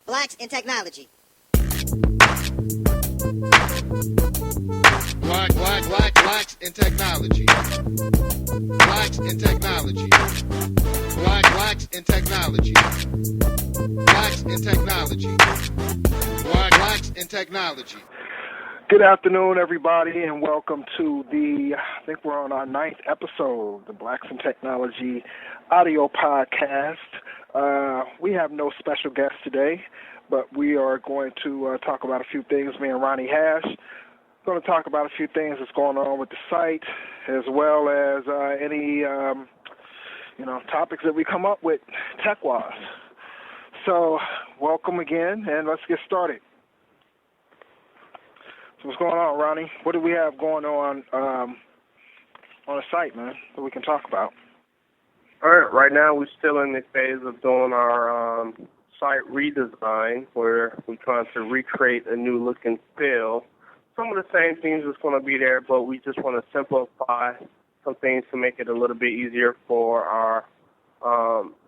Blacks in Technology. Blacks in technology. Blacks in technology. Blacks in technology. Blacks in technology. Blacks in technology. Good afternoon, everybody, and welcome to I think we're on our 9th episode, the Blacks in Technology audio podcast. We have no special guests today, but we are going to talk about a few things. Me and Ronnie Hash going to talk about a few things that's going on with the site, as well as any topics that we come up with tech-wise. So, welcome again, and let's get started. So what's going on, Ronnie? What do we have going on the site, man, that we can talk about? All right now we're still in the phase of doing our site redesign, where we're trying to recreate a new look and feel. Some of the same things is going to be there, but we just want to simplify some things to make it a little bit easier for our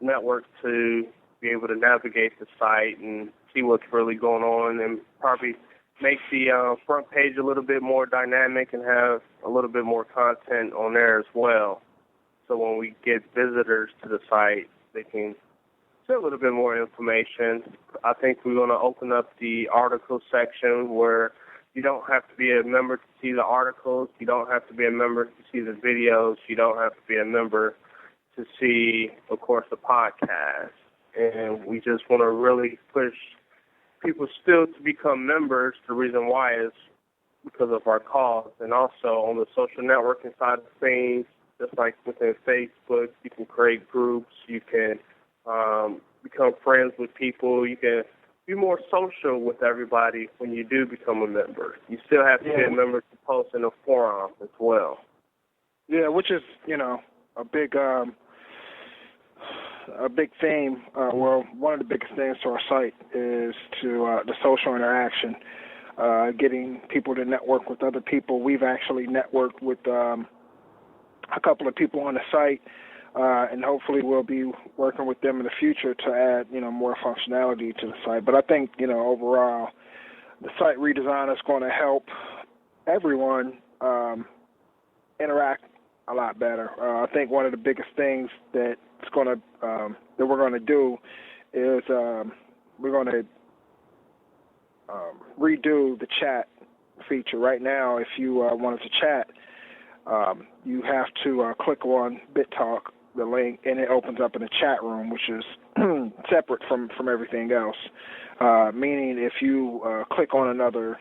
network to be able to navigate the site and see what's really going on, and probably make the front page a little bit more dynamic and have a little bit more content on there as well. So when we get visitors to the site, they can see a little bit more information. I think we're going to open up the article section where you don't have to be a member to see the articles. You don't have to be a member to see the videos. You don't have to be a member to see, of course, the podcast. And we just want to really push people still to become members. The reason why is because of our cause. And also on the social networking side of things, just like within Facebook, you can create groups, you can become friends with people, you can be more social with everybody when you do become a member. You still have to be a member to post in a forum as well. Yeah, which is, a big theme. One of the biggest things to our site is to the social interaction, getting people to network with other people. We've actually networked with a couple of people on the site, and hopefully we'll be working with them in the future to add, more functionality to the site. But I think, overall, the site redesign is going to help everyone interact a lot better. I think one of the biggest things that we're going to do is we're going to redo the chat feature. Right now, if you wanted to chat, you have to click on BitTalk, the link, and it opens up in a chat room, which is separate from everything else. Meaning, if you click on another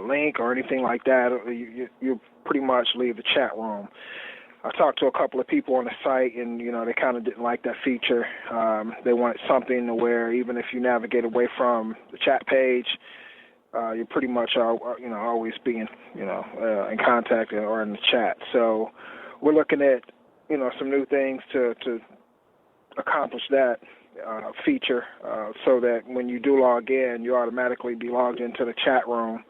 link or anything like that, you pretty much leave the chat room. I talked to a couple of people on the site, and, they kind of didn't like that feature. They wanted something to where even if you navigate away from the chat page, you're pretty much, always being, in contact or in the chat. So we're looking at, some new things to accomplish that feature so that when you do log in, you automatically be logged into the chat room.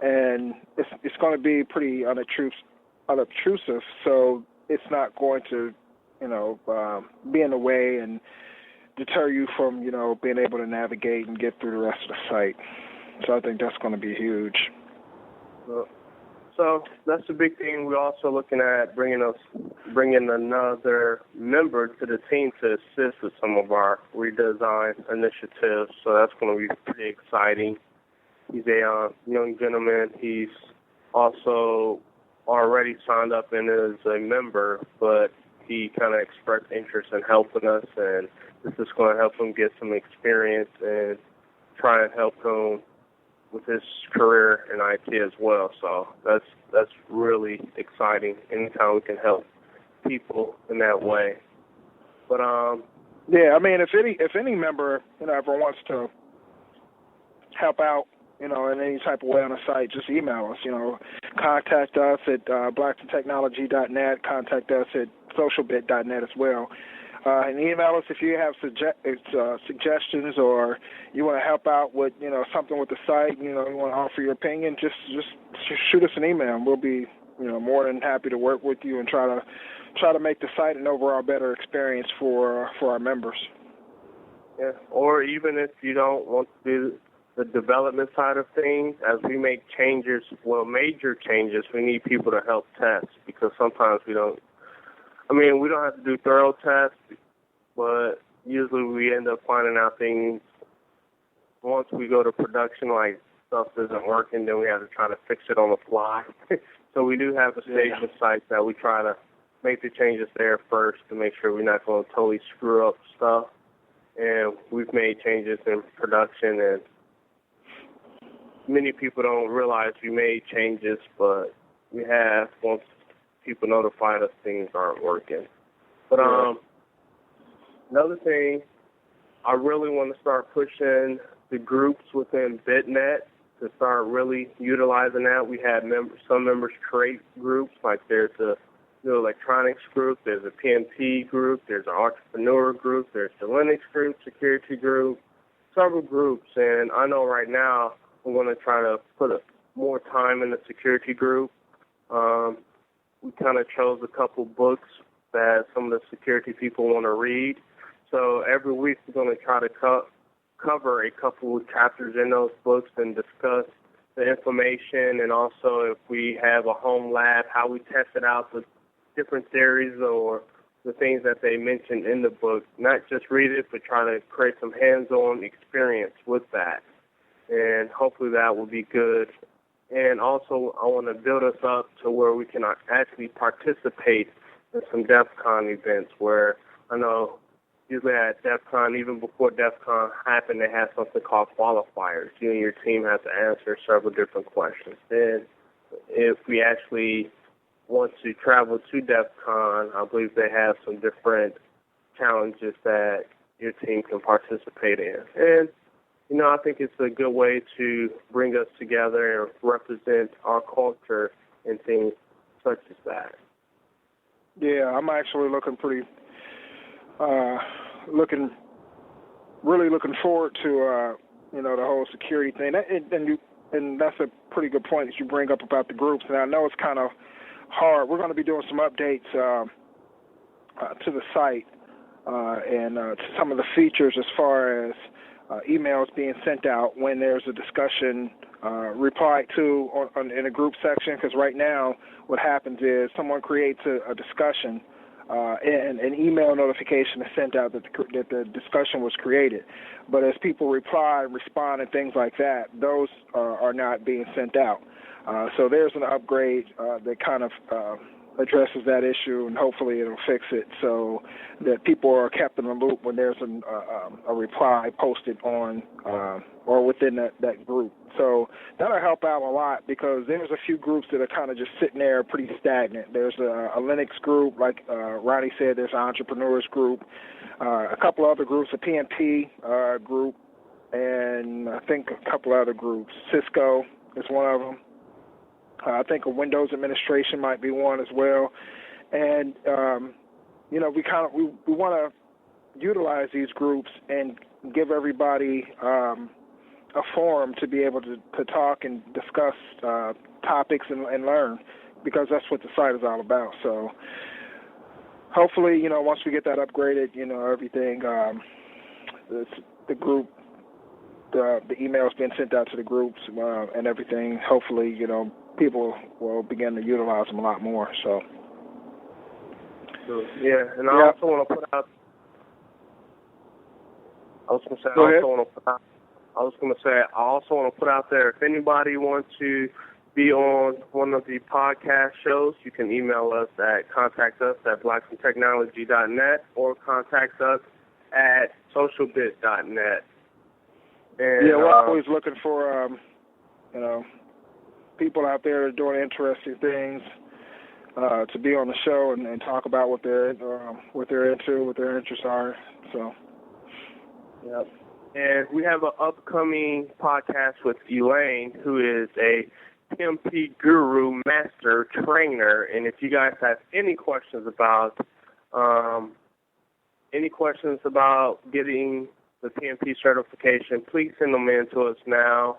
And it's going to be pretty unobtrusive, so it's not going to, be in the way and deter you from, being able to navigate and get through the rest of the site. So I think that's going to be huge. So that's a big thing. We're also looking at bringing another member to the team to assist with some of our redesign initiatives. So that's going to be pretty exciting. He's a young gentleman. He's also already signed up and is a member, but he kind of expressed interest in helping us, and this is going to help him get some experience and try and help him with his career in IT as well. So that's really exciting anytime we can help people in that way. But if any member ever wants to help out in any type of way on the site, just email us. Contact us at blacksintechnology.net. Contact us at socialbit.net as well. And email us if you have suggestions or you want to help out with, something with the site, you want to offer your opinion, just shoot us an email, and we'll be, more than happy to work with you and try to make the site an overall better experience for our members. Yeah. Or even if you don't want to do the development side of things, as we make changes, well, major changes, we need people to help test because sometimes we don't have to do thorough tests, but usually we end up finding out things once we go to production, like stuff isn't working, then we have to try to fix it on the fly. So we do have a station site that we try to make the changes there first to make sure we're not going to totally screw up stuff. And we've made changes in production, and many people don't realize we made changes, but we have once people notified us things aren't working. But another thing, I really want to start pushing the groups within BitNet to start really utilizing that. We had some members create groups, like there's a new electronics group, there's a PMP group, there's an entrepreneur group, there's the Linux group, security group, several groups. And I know right now I'm going to try to put more time in the security group. We kind of chose a couple books that some of the security people want to read. So every week we're going to try to cover a couple of chapters in those books and discuss the information, and also if we have a home lab, how we tested out the different theories or the things that they mentioned in the book. Not just read it, but try to create some hands-on experience with that. And hopefully that will be good. And also I want to build us up to where we can actually participate in some DEF CON events, where I know usually at DEF CON, even before DEF CON happened, they have something called qualifiers. You and your team have to answer several different questions. Then if we actually want to travel to DEF CON, I believe they have some different challenges that your team can participate in. And, I think it's a good way to bring us together and represent our culture and things such as that. Yeah, I'm actually looking really looking forward to, the whole security thing. And that's a pretty good point that you bring up about the groups. And I know it's kind of hard. We're going to be doing some updates to the site and to some of the features as far as emails being sent out when there's a discussion replied to in a group section. Because right now what happens is someone creates a discussion and an email notification is sent out that the discussion was created. But as people reply, respond, and things like that, those are not being sent out. So there's an upgrade that kind of addresses that issue, and hopefully it'll fix it so that people are kept in the loop when there's a reply posted on or within that group. So that'll help out a lot, because there's a few groups that are kind of just sitting there pretty stagnant. There's a Linux group, like Ronnie said, there's an entrepreneurs group, a couple other groups, a PMP group, and I think a couple other groups. Cisco is one of them. I think a Windows administration might be one as well. And, we want to utilize these groups and give everybody a forum to be able to talk and discuss topics and learn, because that's what the site is all about. So hopefully, once we get that upgraded, everything, the group, the emails being sent out to the groups and everything, hopefully, people will begin to utilize them a lot more. So. Yeah, and I also want to put out. I also want to put out there, if anybody wants to be on one of the podcast shows, you can email us at contactus@blacksandtechnology.net or contact us at socialbit.net. And, we're always looking for, people out there doing interesting things to be on the show and talk about what they're into, what their interests are. So. Yep. And we have an upcoming podcast with Elaine, who is a PMP guru, master trainer. And if you guys have any questions about getting the PMP certification, please send them in to us now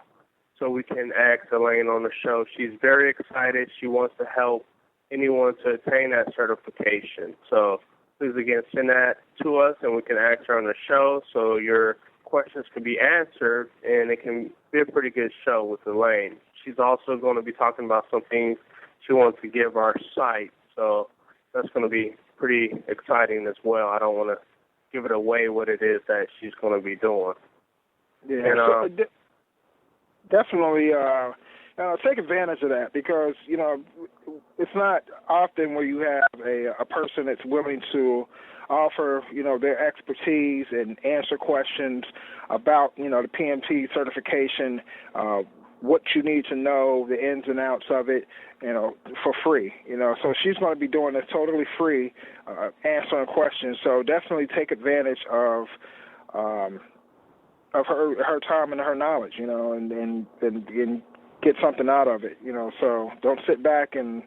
so we can ask Elaine on the show. She's very excited. She wants to help anyone to attain that certification. So please again send that to us and we can answer on the show so your questions can be answered and it can be a pretty good show with Elaine. She's also going to be talking about some things she wants to give our site, so that's going to be pretty exciting as well. I don't want to give it away what it is that she's going to be doing. Yeah, and, definitely take advantage of that because, it's not often where you have a person that's willing to offer, their expertise and answer questions about, the PMP certification, what you need to know, the ins and outs of it, for free, So she's going to be doing this totally free, answering questions. So definitely take advantage of her time and her knowledge, and get something out of it, So don't sit back and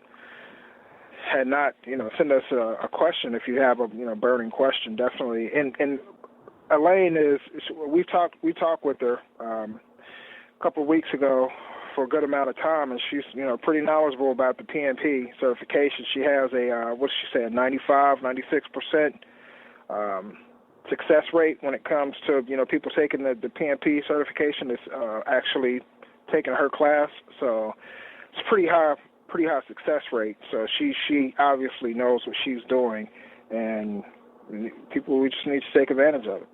not, send us a question if you have a burning question. Definitely. And Elaine we talked with her a couple of weeks ago for a good amount of time, and she's pretty knowledgeable about the PMP certification. She has a 96% success rate when it comes to people taking the PMP certification. Is actually taking her class, so it's pretty high success rate. So she obviously knows what she's doing, and we just need to take advantage of it.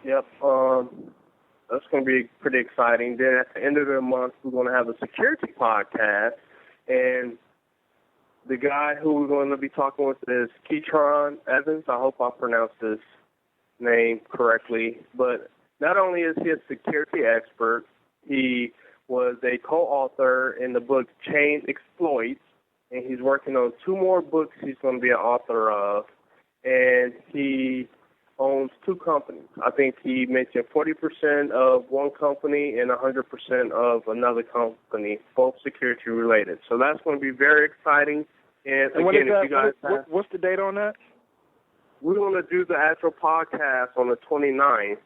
Yep. That's going to be pretty exciting. Then at the end of the month, we're going to have a security podcast, and the guy who we're going to be talking with is Keytron Evans. I hope I pronounced his name correctly. But not only is he a security expert, he was a co-author in the book Chain Exploits, and he's working on 2 more books he's going to be an author of, and he owns 2 companies. I think he mentioned 40% of one company and 100% of another company, both security related. So that's going to be very exciting. And again, if you guys what's the date on that? We're going to do the actual podcast on the 29th.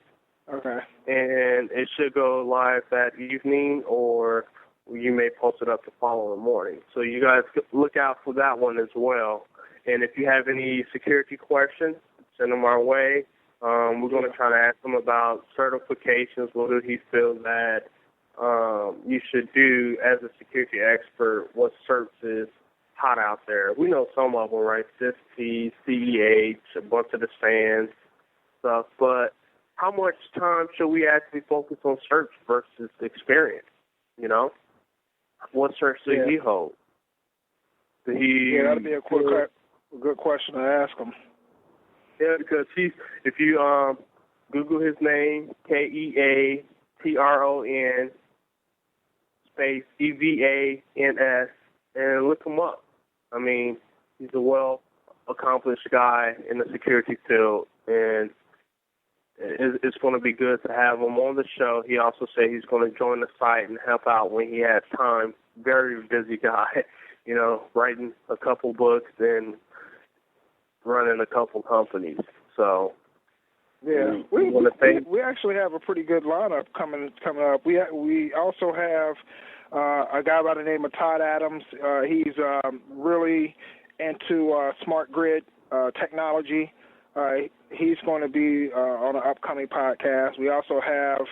Okay. And it should go live that evening, or you may post it up the following morning. So you guys look out for that one as well. And if you have any security questions, send them our way. We're going to try to ask him about certifications. What do he feel that you should do as a security expert? What certs is hot out there? We know some of them, right? CISP, CEH, a bunch of the SANS stuff. But how much time should we actually focus on certs versus experience? What certs do he hold? That'd be a good question to ask him. Yeah, because if you Google his name, Keatron space EVANS, and look him up. I mean, he's a well-accomplished guy in the security field, and it's going to be good to have him on the show. He also said he's going to join the site and help out when he has time. Very busy guy, writing a couple books and running a couple companies. So yeah, we actually have a pretty good lineup coming up. We also have a guy by the name of Todd Adams. He's really into smart grid technology. He's going to be on an upcoming podcast. We also have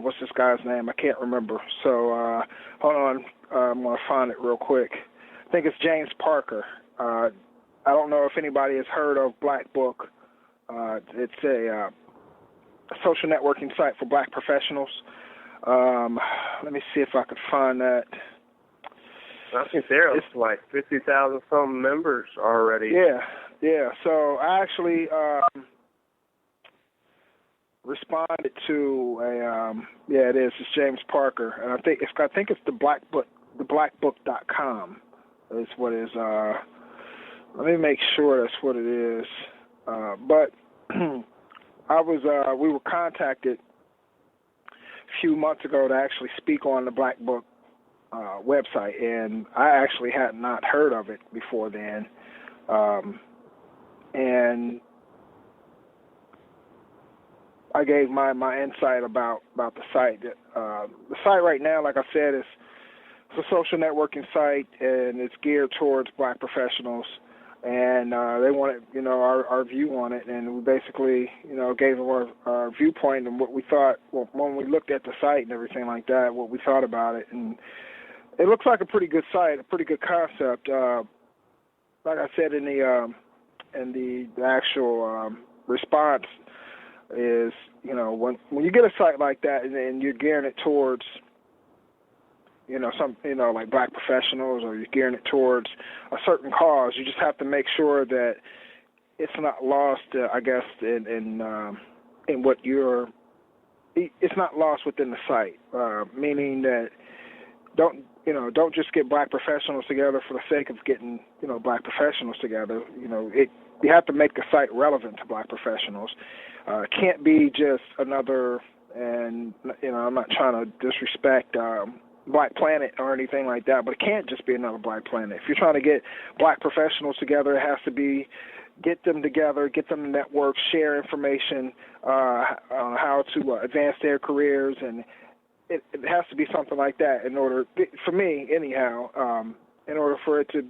what's this guy's name? I can't remember. So hold on, I'm going to find it real quick. I think it's James Parker. I don't know if anybody has heard of Black Book. It's a social networking site for black professionals. Let me see if I can find that. I think there's like 50,000 some members already. Yeah. So I actually responded to it is. It's James Parker, and I think it's the Black Book, theblackbook.com is what is. Let me make sure that's what it is. But we were contacted a few months ago to actually speak on the Black Book website, and I actually had not heard of it before then. And I gave my insight about the site. The site right now, like I said, it's a social networking site, and it's geared towards black professionals. and they wanted, our view on it, and we basically, gave them our viewpoint and what we thought, when we looked at the site and everything like that, what we thought about it, and it looks like a pretty good site, a pretty good concept. Like I said in the actual response is, when you get a site like that and you're gearing it towards, like black professionals, or you're gearing it towards a certain cause, you just have to make sure that it's not lost, I guess, in what it's not lost within the site, meaning that don't just get black professionals together for the sake of getting, black professionals together. You have to make the site relevant to black professionals. It can't be just another, and, I'm not trying to disrespect Black Planet or anything like that, but it can't just be another Black Planet. If you're trying to get black professionals together, it has to be get them together, get them to network, share information on how to advance their careers, and it has to be something like that in order, for me anyhow, in order for it to,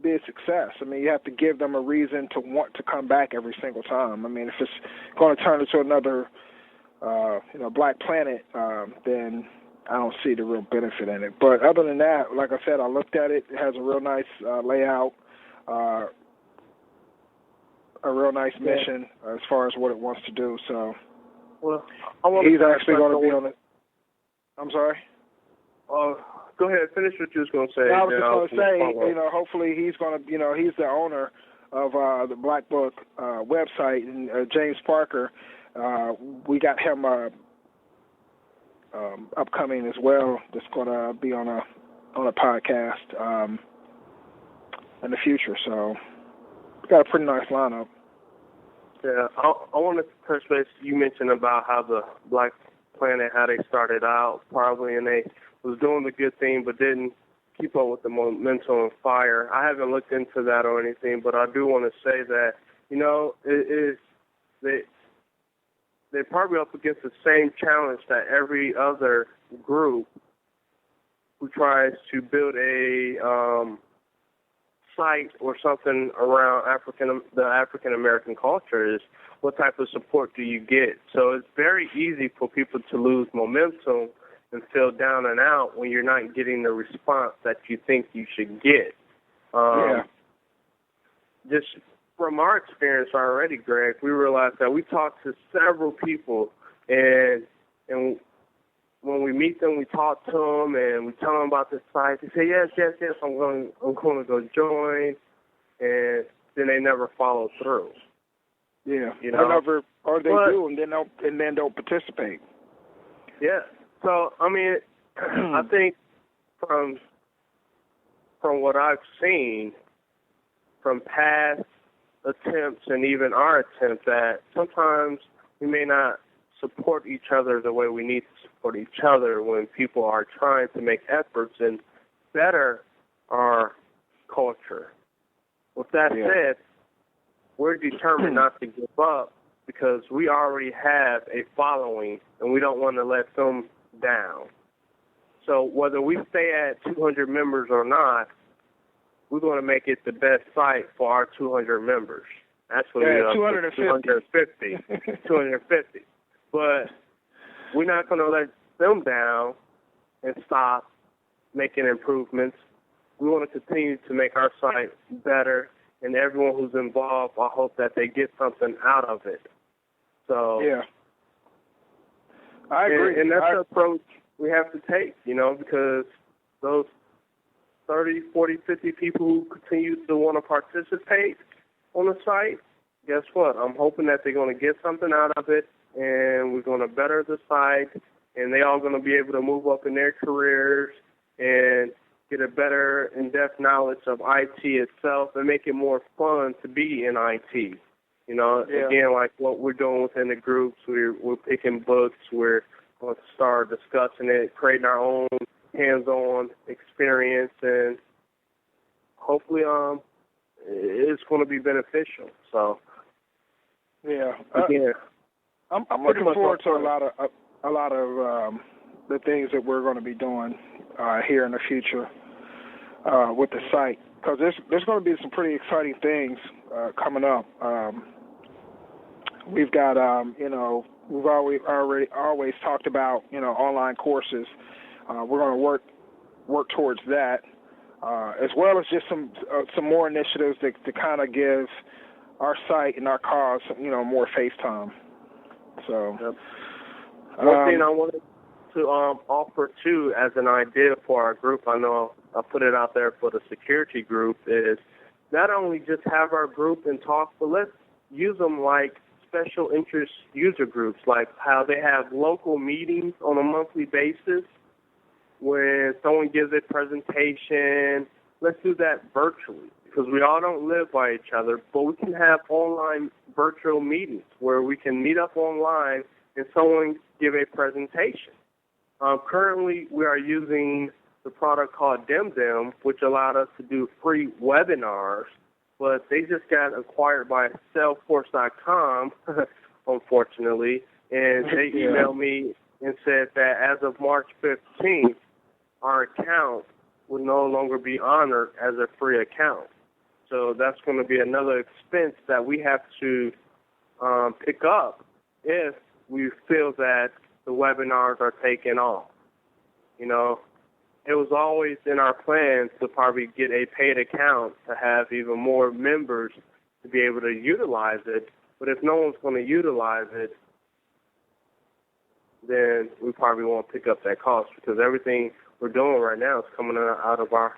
be a success. I mean, you have to give them a reason to want to come back every single time. I mean, if it's going to turn into another Black Planet, then I don't see the real benefit in it. But other than that, like I said, I looked at it. It has a real nice layout, a real nice mission as far as what it wants to do. So, well, he's actually going to be on it. I'm sorry? Go ahead. Finish what you was going to say. I was just going to say, hopefully he's going to, he's the owner of the Black Book website, and James Parker. We got him upcoming as well. That's going to be on a podcast in the future. So we got a pretty nice lineup. Yeah, I wanted to touch base. You mentioned about how the Black Planet, how they started out probably, and they was doing the good thing, but didn't keep up with the momentum and fire. I haven't looked into that or anything, but I do want to say that, they're probably up against the same challenge that every other group who tries to build a site or something around the African American culture is, what type of support do you get? So it's very easy for people to lose momentum and feel down and out when you're not getting the response that you think you should get. Just from our experience already, Greg, we realized that we talked to several people, and when we meet them, we talk to them and we tell them about the site. They say, yes, I'm going to go join, and then they never follow through. Yeah, or they do, and then don't participate. Yeah. So I mean, I think from what I've seen from past attempts and even our attempt, that sometimes we may not support each other the way we need to support each other when people are trying to make efforts and better our culture. With that said, we're determined not to give up because we already have a following and we don't want to let them down. So whether we stay at 200 members or not, we're going to make it the best site for our 200 members. Actually, 250. 250. But we're not going to let them down and stop making improvements. We want to continue to make our site better, and everyone who's involved, I hope that they get something out of it. So yeah, I agree. And that's the approach we have to take, because those 30, 40, 50 people who continue to want to participate on the site, guess what? I'm hoping that they're going to get something out of it, and we're going to better the site, and they all going to be able to move up in their careers and get a better in-depth knowledge of IT itself and make it more fun to be in IT. Again, like what we're doing within the groups, we're picking books, we're going to start discussing it, creating our own hands-on experience, and hopefully it's going to be beneficial. So, again, I'm looking forward to a lot of the things that we're going to be doing here in the future. with the site, because there's going to be some pretty exciting things coming up. We've got we've always talked about online courses. We're going to work towards that, as well as just some more initiatives to kind of give our site and our cause more face time. So yep. One thing I wanted to offer too as an idea for our group, I know I'll put it out there for the security group, is not only just have our group and talk, but let's use them like special interest user groups, like how they have local meetings on a monthly basis when someone gives a presentation. Let's do that virtually, because we all don't live by each other, but we can have online virtual meetings where we can meet up online and someone give a presentation. Currently, we are using the product called DemDem, which allowed us to do free webinars, but they just got acquired by Salesforce.com, unfortunately, and they emailed me and said that as of March 15th, our account would no longer be honored as a free account. So that's going to be another expense that we have to pick up if we feel that the webinars are taken off. It was always in our plans to probably get a paid account to have even more members to be able to utilize it. But if no one's going to utilize it, then we probably won't pick up that cost, because everything we're doing right now is coming out of our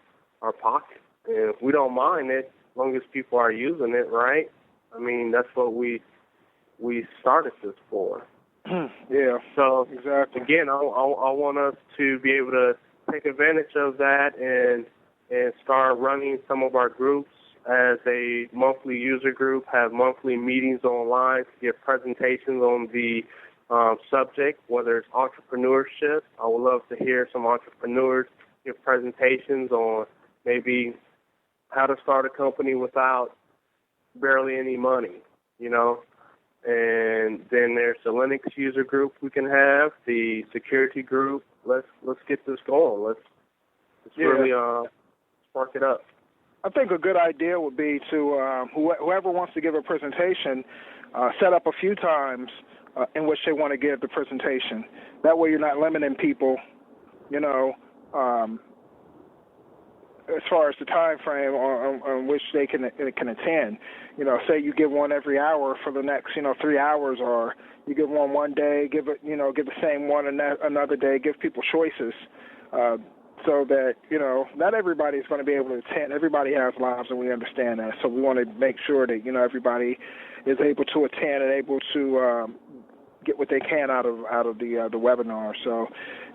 pocket. And we don't mind it as long as people are using it, right? I mean, that's what we started this for. Yeah. So, exactly. Again, I want us to be able to take advantage of that and start running some of our groups as a monthly user group, have monthly meetings online to give presentations on the subject, whether it's entrepreneurship. I would love to hear some entrepreneurs give presentations on maybe how to start a company without barely any money, And then there's the Linux user group we can have, the security group. Let's get this going. Let's really spark it up. I think a good idea would be to whoever wants to give a presentation, set up a few times in which they want to give the presentation. That way you're not limiting people, as far as the time frame on which they can attend. Say you give one every hour for the next 3 hours, or you give one day, give the same one another day. Give people choices, so that not everybody's going to be able to attend. Everybody has lives, and we understand that. So we want to make sure that everybody is able to attend and able to get what they can out of the webinar. So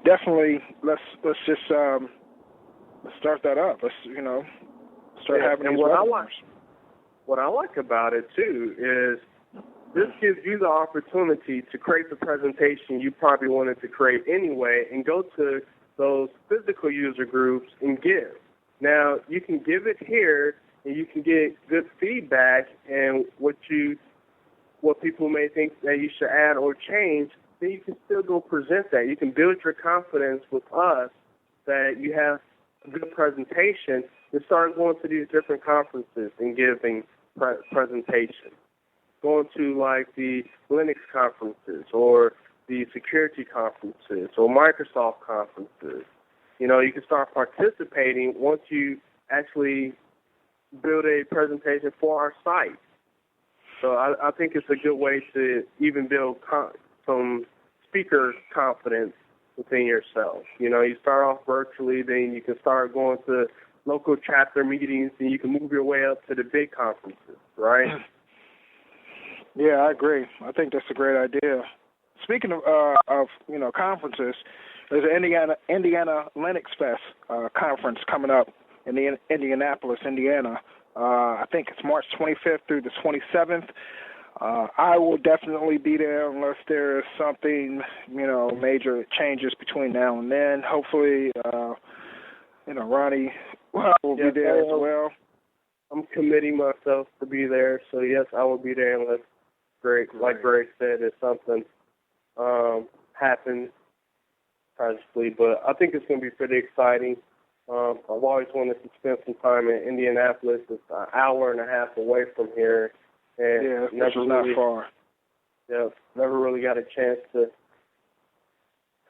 definitely let's just let's start that up. Let's start having these webinars. What I like about it too is this gives you the opportunity to create the presentation you probably wanted to create anyway, and go to those physical user groups and give. Now you can give it here, and you can get good feedback and what people may think that you should add or change. Then you can still go present that. You can build your confidence with us that you have a good presentation, and start going to these different conferences and giving presentations. Going to like the Linux conferences or the security conferences or Microsoft conferences. You can start participating once you actually build a presentation for our site. So I think it's a good way to even build some speaker confidence within yourself. You start off virtually, then you can start going to local chapter meetings, and you can move your way up to the big conferences, right? Yeah, I agree. I think that's a great idea. Speaking of conferences, there's an Indiana Linux Fest conference coming up in Indianapolis, Indiana. I think it's March 25th through the 27th. I will definitely be there unless there is something, major changes between now and then. Hopefully, Ronnie will be there as well. I'm committing myself to be there, so yes, I will be there unless, like Greg said, if something happens tragically. But I think it's going to be pretty exciting. I've always wanted to spend some time in Indianapolis. It's an hour and a half away from here, and Yeah, which is not far. Yeah, never really got a chance to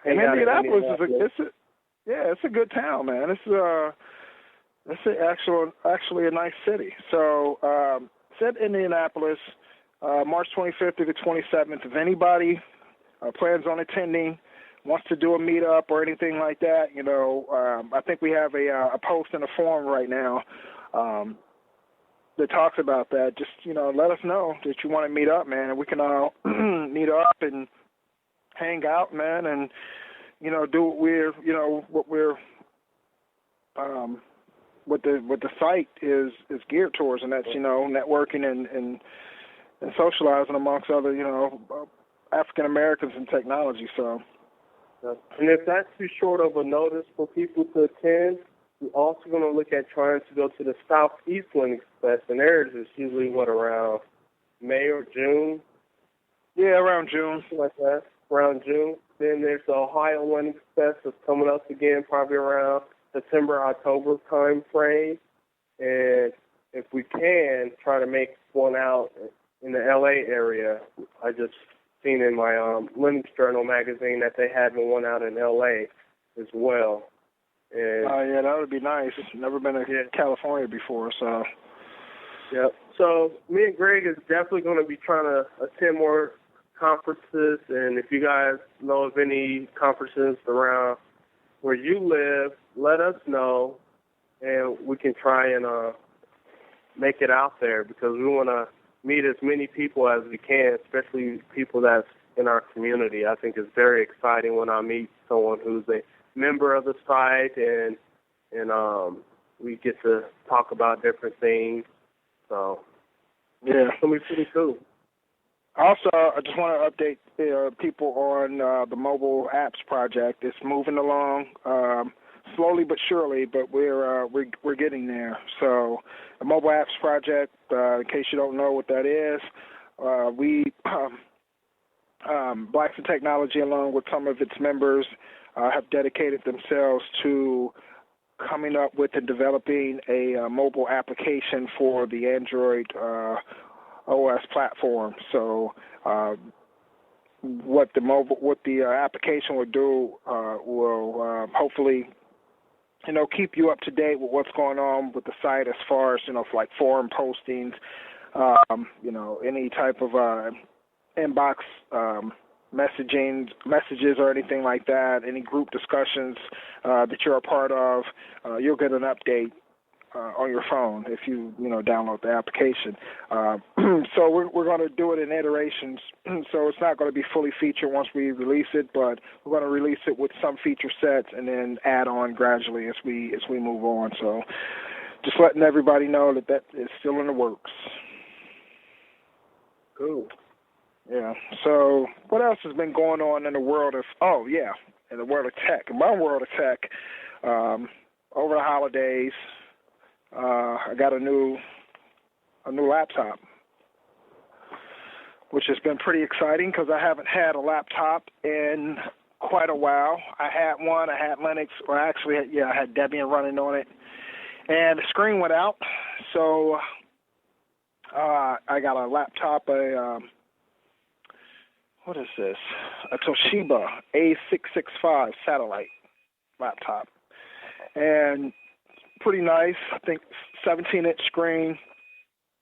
hang and out Indianapolis in Indianapolis. It's a good town, man. It's actually a nice city. So, said Indianapolis, March 25th to the 27th. If anybody plans on attending, wants to do a meetup or anything like that, I think we have a post in the forum right now that talks about that. Just, let us know that you want to meet up, man, and we can all meet up and hang out, man, and, do what the site is geared towards, and that's, networking and socializing amongst other, African Americans in technology. So. And if that's too short of a notice for people to attend, we're also going to look at trying to go to the Southeast Linux Fest, and theirs is usually, around May or June? Yeah, around June. Something like that, around June. Then there's the Ohio Linux Fest that's coming up again, probably around September, October time frame. And if we can, try to make one out in the L.A. area. I just seen in my Linux Journal magazine that they had one out in L.A. as well. Yeah, that would be nice. Never been to California before, so. Yep. So me and Greg is definitely going to be trying to attend more conferences, and if you guys know of any conferences around where you live, let us know, and we can try and make it out there, because we want to meet as many people as we can, especially people that's in our community. I think it's very exciting when I meet someone who's a member of the site, and we get to talk about different things. So, yeah, it's going to be pretty cool. Also, I just want to update people on the mobile apps project. It's moving along slowly but surely, but we're getting there. So, the mobile apps project, in case you don't know what that is, we Blacks in Technology, along with some of its members, have dedicated themselves to coming up with and developing a mobile application for the Android OS platform. So what the application will do will hopefully keep you up to date with what's going on with the site, as far as like forum postings, any type of inbox messages or anything like that, any group discussions that you're a part of. You'll get an update on your phone if you download the application. So we're going to do it in iterations. So it's not going to be fully featured once we release it, but we're going to release it with some feature sets and then add on gradually as we move on. So just letting everybody know that is still in the works. Cool. Yeah. So what else has been going on in the world of? In the world of tech. In my world of tech, over the holidays, I got a new laptop, which has been pretty exciting because I haven't had a laptop in quite a while. I had one. I had Linux. Well, actually, I had Debian running on it, and the screen went out. So I got a laptop. What is this? A Toshiba A665 satellite laptop, and pretty nice. I think 17-inch screen.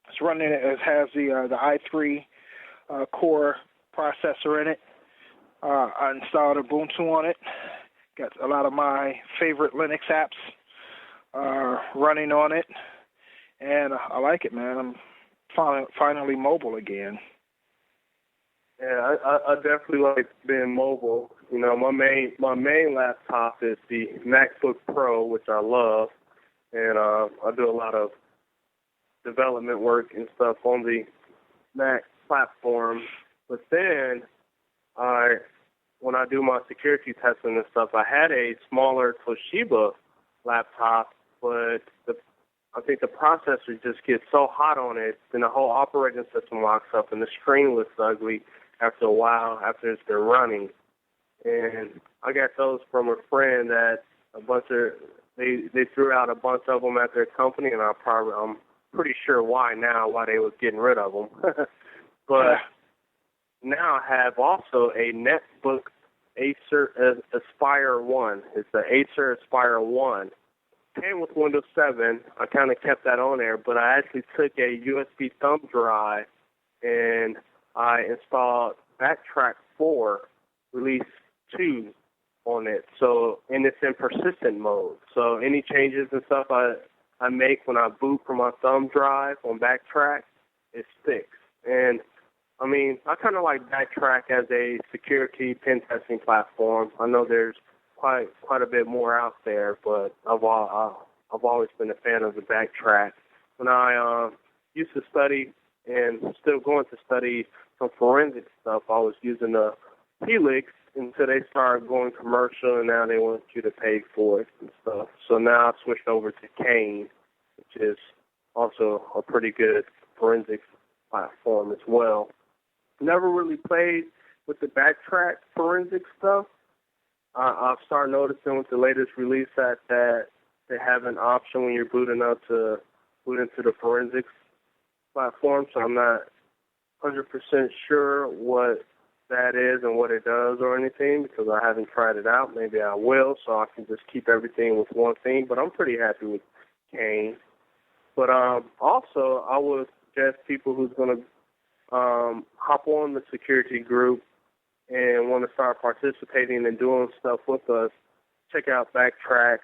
It's running. It has the i3 core processor in it. I installed Ubuntu on it. Got a lot of my favorite Linux apps running on it, and I like it, man. I'm finally mobile again. Yeah, I definitely like being mobile. My main laptop is the MacBook Pro, which I love, and I do a lot of development work and stuff on the Mac platform. But then, when I do my security testing and stuff, I had a smaller Toshiba laptop, but I think the processor just gets so hot on it, then the whole operating system locks up, and the screen looks ugly after a while, after it's been running. And I got those from a friend that a bunch of they threw out a bunch of them at their company, and I'm pretty sure why they was getting rid of them. But now I have also a netbook Acer Aspire 1. It's the Acer Aspire 1. Came with Windows 7. I kind of kept that on there, but I actually took a USB thumb drive and I installed Backtrack 4 Release 2 on it. So, and it's in persistent mode. So any changes and stuff I make when I boot from my thumb drive on Backtrack, it sticks. And I mean, I kind of like Backtrack as a security pen testing platform. I know there's quite a bit more out there, but I've always been a fan of the Backtrack. When I used to study and still going to study some forensic stuff, I was using the Helix until they started going commercial, and now they want you to pay for it and stuff. So now I've switched over to Kane, which is also a pretty good forensics platform as well. Never really played with the Backtrack forensic stuff. I've started noticing with the latest release that they have an option when you're booting up to boot into the forensics platform, so I'm not 100% sure what that is and what it does or anything because I haven't tried it out. Maybe I will, so I can just keep everything with one thing, but I'm pretty happy with Kane. But also, I would suggest people who's going to hop on the security group and want to start participating and doing stuff with us, check out Backtrack.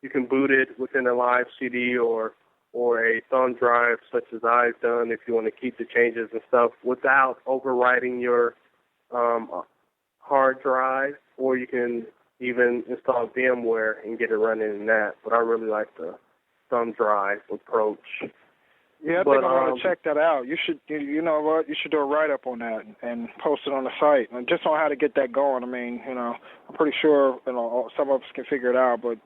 You can boot it within a live CD or a thumb drive, such as I've done, if you want to keep the changes and stuff without overwriting your hard drive, or you can even install VMware and get it running in that. But I really like the thumb drive approach. Yeah, I think I'm going to check that out. You should, you know what, you should do a write-up on that and post it on the site, and just on how to get that going. I mean, I'm pretty sure, some of us can figure it out, but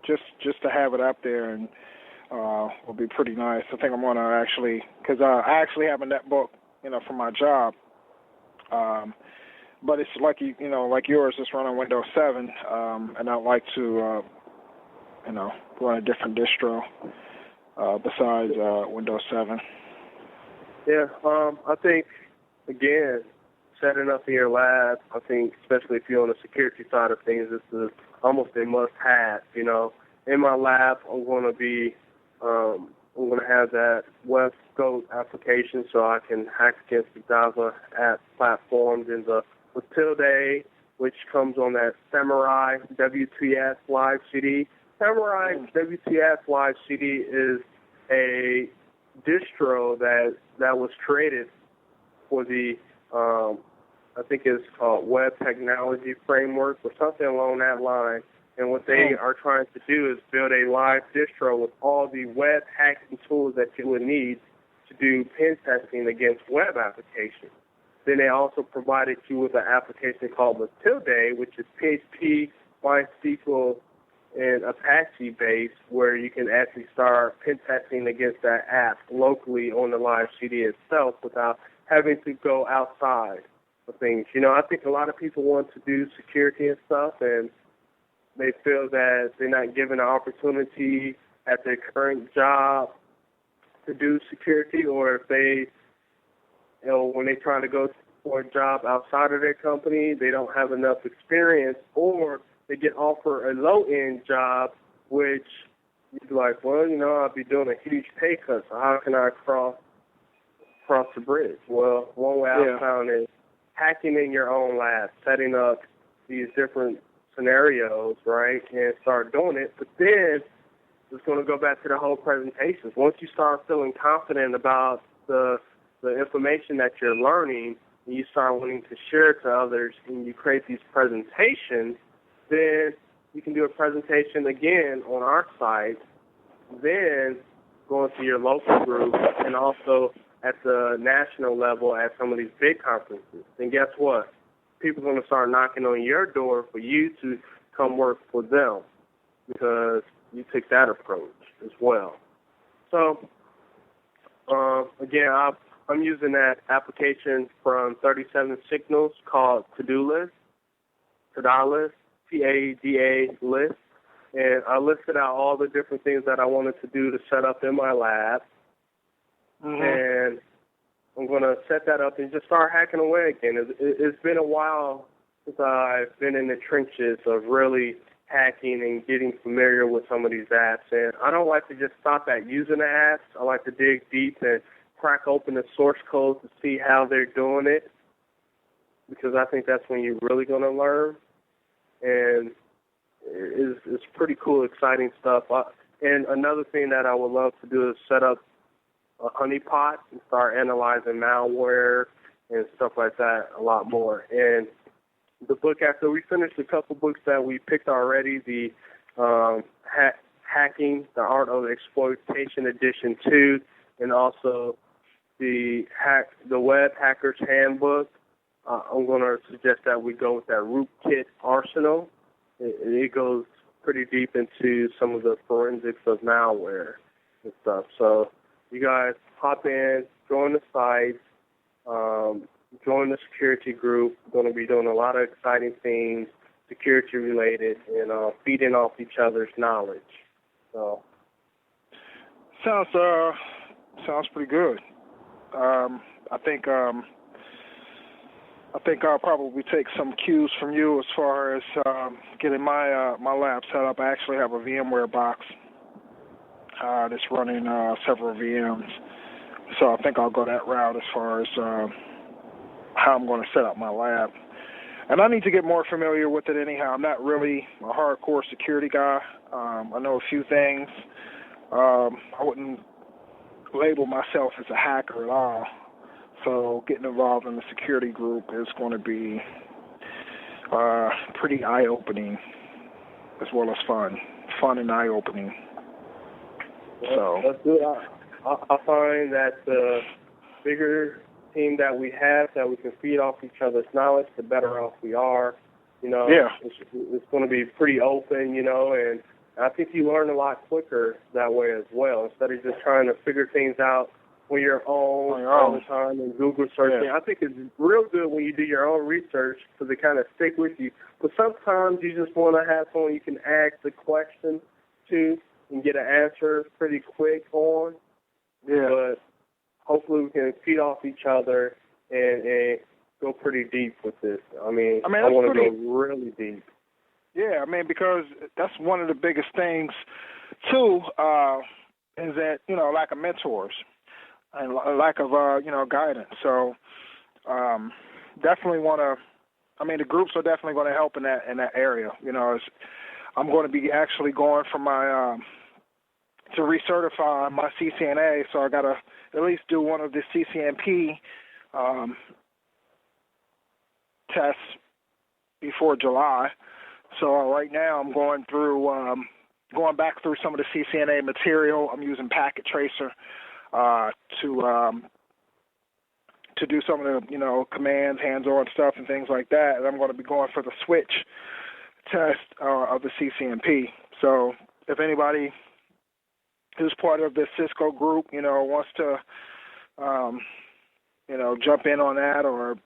just to have it up there and will be pretty nice. I think I'm going to actually, because I actually have a netbook, for my job, but it's like like yours, it's running Windows 7, and I'd like to, run a different distro. Besides Windows 7. Yeah, I think, again, setting up in your lab, I think, especially if you're on the security side of things, this is almost a must-have, In my lab, I'm going to have that web scope application so I can hack against the Java app platforms and the Matilde, which comes on that Samurai WTF Live CD. Samurai WTF Live CD is a distro that was created for the, I think it's called Web Technology Framework or something along that line. And what they are trying to do is build a live distro with all the web hacking tools that you would need to do pen testing against web applications. Then they also provided you with an application called Matilde, which is PHP, MySQL, and Apache based, where you can actually start pen testing against that app locally on the live CD itself without having to go outside of things. I think a lot of people want to do security and stuff, and they feel that they're not given an opportunity at their current job to do security, or if they, when they try to go for a job outside of their company, they don't have enough experience, or they get offered a low-end job, which you'd be like, well, I'll be doing a huge pay cut, so how can I cross the bridge? Well, one way I found is hacking in your own lab, setting up these different scenarios, right, and start doing it. But then it's going to go back to the whole presentations. Once you start feeling confident about the information that you're learning, and you start wanting to share it to others, and you create these presentations, then you can do a presentation again on our site, then go into your local group, and also at the national level at some of these big conferences. And guess what? People are going to start knocking on your door for you to come work for them because you took that approach as well. So, again, I'm using that application from 37 Signals called To-Do List, TADA List, T-A-D-A List, and I listed out all the different things that I wanted to do to set up in my lab. And I'm going to set that up and just start hacking away again. It's been a while since I've been in the trenches of really hacking and getting familiar with some of these apps. And I don't like to just stop at using the apps. I like to dig deep and crack open the source code to see how they're doing it, because I think that's when you're really going to learn. And it's pretty cool, exciting stuff. And another thing that I would love to do is set up a honeypot and start analyzing malware and stuff like that a lot more. And the book, after we finished a couple books that we picked already, the Hacking, the Art of Exploitation Edition 2, and also the Web Hacker's Handbook, I'm going to suggest that we go with that Rootkit Arsenal. It goes pretty deep into some of the forensics of malware and stuff. So you guys hop in, join the site, join the security group. We're going to be doing a lot of exciting things, security related, and feeding off each other's knowledge. So sounds pretty good. I think I'll probably take some cues from you as far as getting my lab set up. I actually have a VMware box that's running several VMs, so I think I'll go that route as far as how I'm going to set up my lab. And I need to get more familiar with it anyhow. I'm not really a hardcore security guy. I know a few things. I wouldn't label myself as a hacker at all. So getting involved in the security group is going to be pretty eye-opening as well as fun. Fun and eye-opening. So that's good. I find that the bigger team that we have, that we can feed off each other's knowledge, the better off we are. You know, yeah. It's going to be pretty open, you know, and I think you learn a lot quicker that way as well, instead of just trying to figure things out on your own all the time and Google searching. Yeah. I think it's real good when you do your own research because it kind of stick with you. But sometimes you just want to have someone you can ask the question to and get an answer pretty quick on. Yeah. But hopefully we can feed off each other and go pretty deep with this. I want to go really deep. Yeah, because that's one of the biggest things, too, is that, lack of mentors and lack of, guidance. So definitely want to, the groups are definitely going to help in that area. I'm going to be actually going for my, to recertify my CCNA, so I got to at least do one of the CCNP tests before July. So right now I'm going back through some of the CCNA material. I'm using Packet Tracer to do some of the commands, hands-on stuff and things like that. And I'm going to be going for the switch test of the CCNP. So if anybody who's part of this Cisco group, wants to jump in on that, or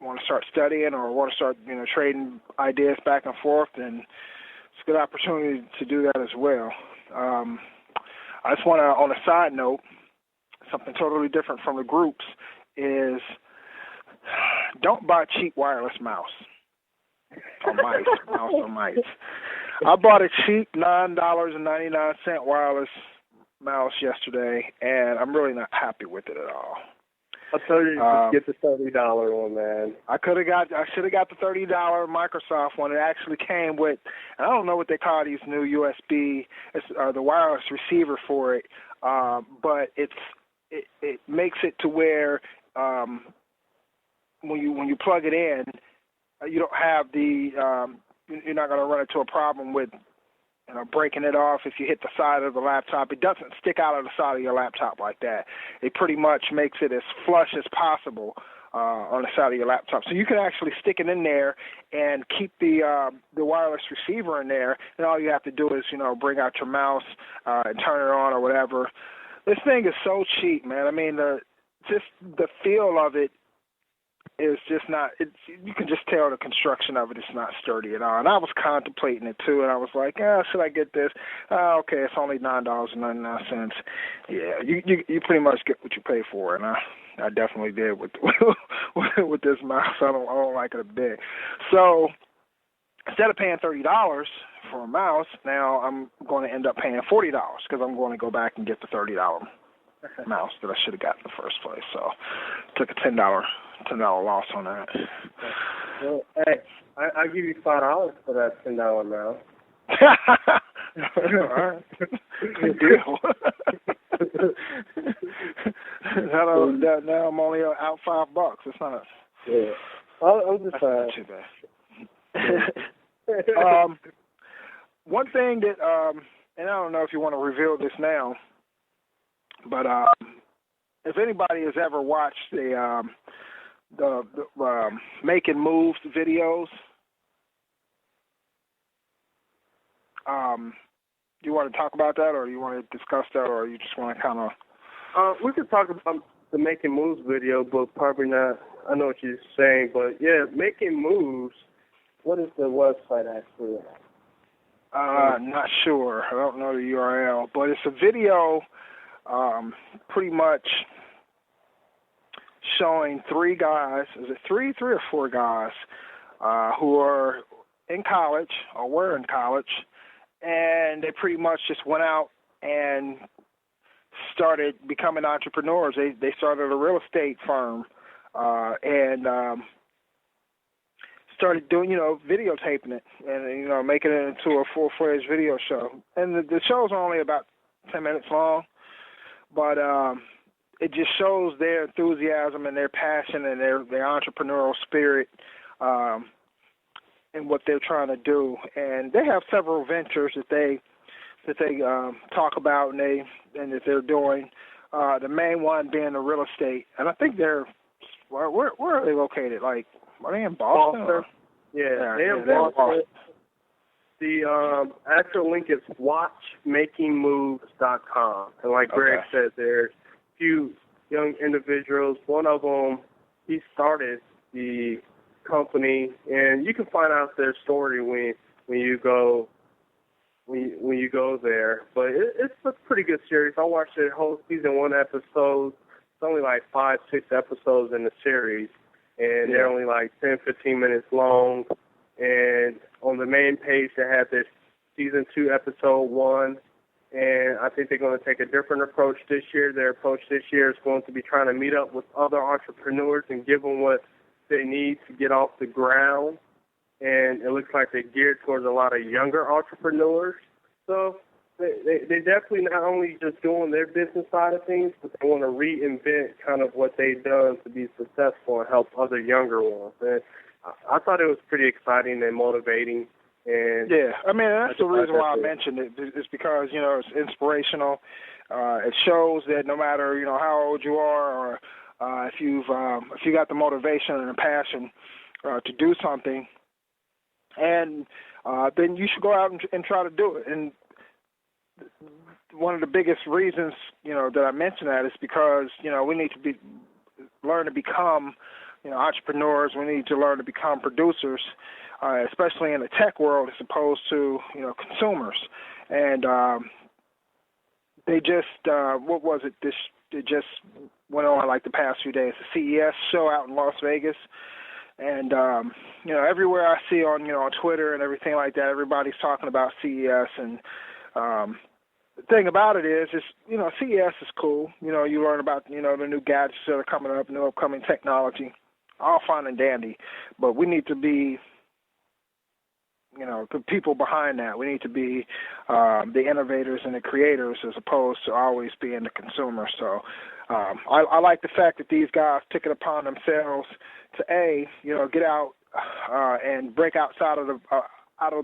want to start studying, or want to start, trading ideas back and forth, and it's a good opportunity to do that as well. I just want to, on a side note, something totally different from the groups is don't buy cheap wireless mouse or mice. I bought a cheap $9.99 wireless mouse yesterday, and I'm really not happy with it at all. I told you to get the $30 one, man. I should have got the $30 Microsoft one. It actually came with, I don't know what they call these new USB, the wireless receiver for it, but it makes it to where when you plug it in, you don't have you're not going to run into a problem with breaking it off if you hit the side of the laptop. It doesn't stick out of the side of your laptop like that. It pretty much makes it as flush as possible on the side of your laptop. So you can actually stick it in there and keep the wireless receiver in there, and all you have to do is, bring out your mouse and turn it on or whatever. This thing is so cheap, man. Just the feel of it it's just not. It's you can just tell the construction of it is not sturdy at all. And I was contemplating it too, and I was like, should I get this? Okay, it's only $9.99. Yeah, you pretty much get what you pay for, and I definitely did with with this mouse. I don't like it a bit. So instead of paying $30 for a mouse, now I'm going to end up paying $40 because I'm going to go back and get the $30 mouse that I should have got in the first place. So took a $10 loss on that. Well, hey, I'll give you $5 for that $10 mouse. All right. Good deal. Now I'm only out $5. It's not. Yeah. I'm just not too bad. One thing that, and I don't know if you want to reveal this now, but if anybody has ever watched the Making Moves videos, you want to talk about that, or you want to discuss that, or you just want to kind of? We could talk about the Making Moves video, but probably not. I know what you're saying, but yeah, Making Moves. What is the website actually? Not sure. I don't know the URL, but it's a video, pretty much showing three guys. Is it three or four guys who are in college or were in college, and they pretty much just went out and started becoming entrepreneurs. They started a real estate firm and started doing, videotaping it and, making it into a full-fledged video show. And the show's only about 10 minutes long, but it just shows their enthusiasm and their passion and their entrepreneurial spirit and what they're trying to do. And they have several ventures that they talk about and that they're doing. The main one being the real estate. And I think where are they located? Like, are they in Boston? Yeah, they're in Boston. The actual link is watchmakingmoves.com. And like Greg said, there's a few young individuals. One of them, he started the company, and you can find out their story when you go there. But it's a pretty good series. I watched the whole season 1 episode. It's only like 5-6 episodes in the series, and they're only like 10-15 minutes long. And on the main page, they have this season 2, episode 1. And I think they're going to take a different approach this year. Their approach this year is going to be trying to meet up with other entrepreneurs and give them what they need to get off the ground. And it looks like they're geared towards a lot of younger entrepreneurs. So they definitely not only just doing their business side of things, but they want to reinvent kind of what they've done to be successful and help other younger ones. And I thought it was pretty exciting and motivating. And yeah, I mean, that's the reason why I mentioned it. It's because, it's inspirational. It shows that no matter, how old you are, or if you got the motivation and the passion to do something, and then you should go out and try to do it. And one of the biggest reasons, that I mention that is because, we need to learn to become, entrepreneurs. We need to learn to become producers, especially in the tech world, as opposed to, consumers. And they just, what was it? It just went on like the past few days. The CES show out in Las Vegas. And, everywhere I see on, on Twitter and everything like that, everybody's talking about CES. And the thing about it is, CES is cool. You learn about, the new gadgets that are coming up, new upcoming technology, all fine and dandy. But we need to be, the people behind that. We need to be the innovators and the creators as opposed to always being the consumer. So I like the fact that these guys took it upon themselves to get out and break outside of the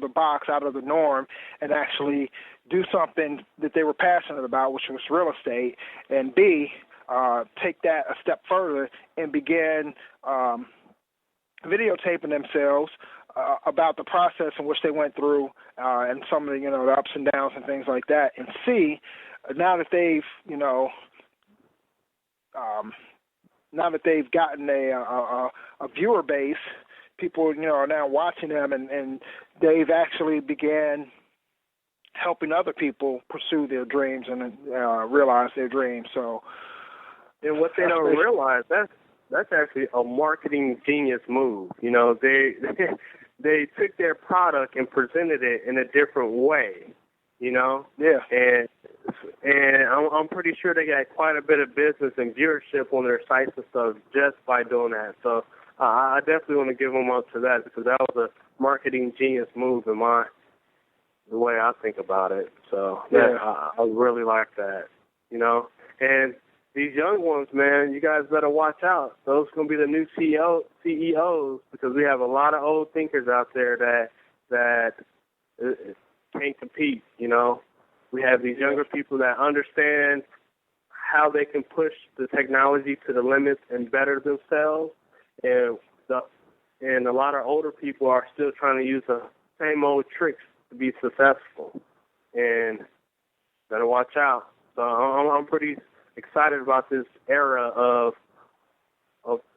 box, out of the norm, and actually do something that they were passionate about, which was real estate, and B, take that a step further and begin videotaping themselves about the process in which they went through and some of the, the ups and downs and things like that, and C, now that they've, now that they've gotten a viewer base, people, are now watching them, and they've actually began helping other people pursue their dreams and realize their dreams. So, and what they don't realize, that's actually a marketing genius move. They took their product and presented it in a different way. Yeah. And I'm pretty sure they got quite a bit of business and viewership on their sites and stuff just by doing that. So I definitely want to give them up to that, because that was a marketing genius move in the way I think about it. So yeah, I really like that. And these young ones, man, you guys better watch out. Those are going to be the new CEOs, because we have a lot of old thinkers out there that can't compete. We have these younger people that understand how they can push the technology to the limits and better themselves, and a lot of older people are still trying to use the same old tricks to be successful, and better watch out. So I'm pretty excited about this era of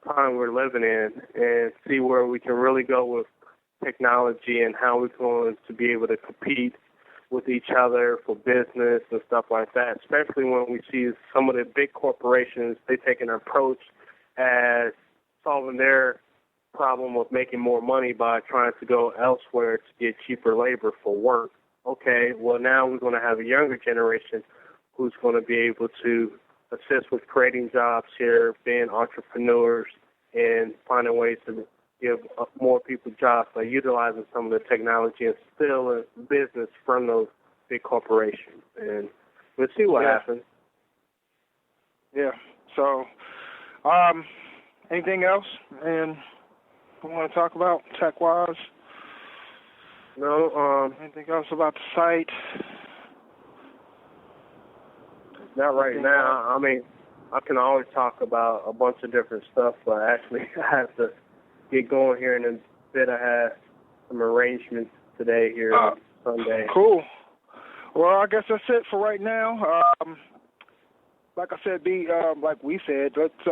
time we're living in, and see where we can really go with technology and how we're going to be able to compete with each other for business and stuff like that, especially when we see some of the big corporations, they take an approach as solving their problem of making more money by trying to go elsewhere to get cheaper labor for work. Okay, well, now we're going to have a younger generation who's going to be able to assist with creating jobs here, being entrepreneurs, and finding ways to give more people jobs by utilizing some of the technology and still a business from those big corporations. And we'll see what happens. Yeah. So, anything else and we want to talk about tech-wise? No. Anything else about the site? Not right now. I mean, I can always talk about a bunch of different stuff, but actually I have to get going here in a bit. I have some arrangements today here on Sunday. Cool. Well, I guess that's it for right now. Like I said, like we said, let's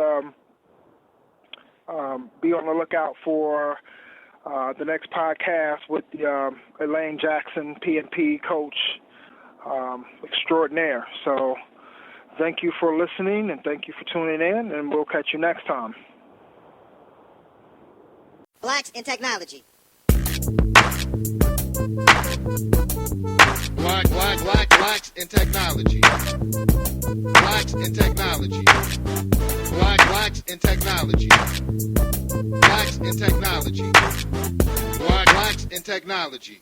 be on the lookout for the next podcast with the Elaine Jackson, PNP coach extraordinaire. So thank you for listening, and thank you for tuning in, and we'll catch you next time. Blacks in Technology. Blacks in technology. Blacks in technology. Blacks in technology. Blacks in technology. Blacks in technology.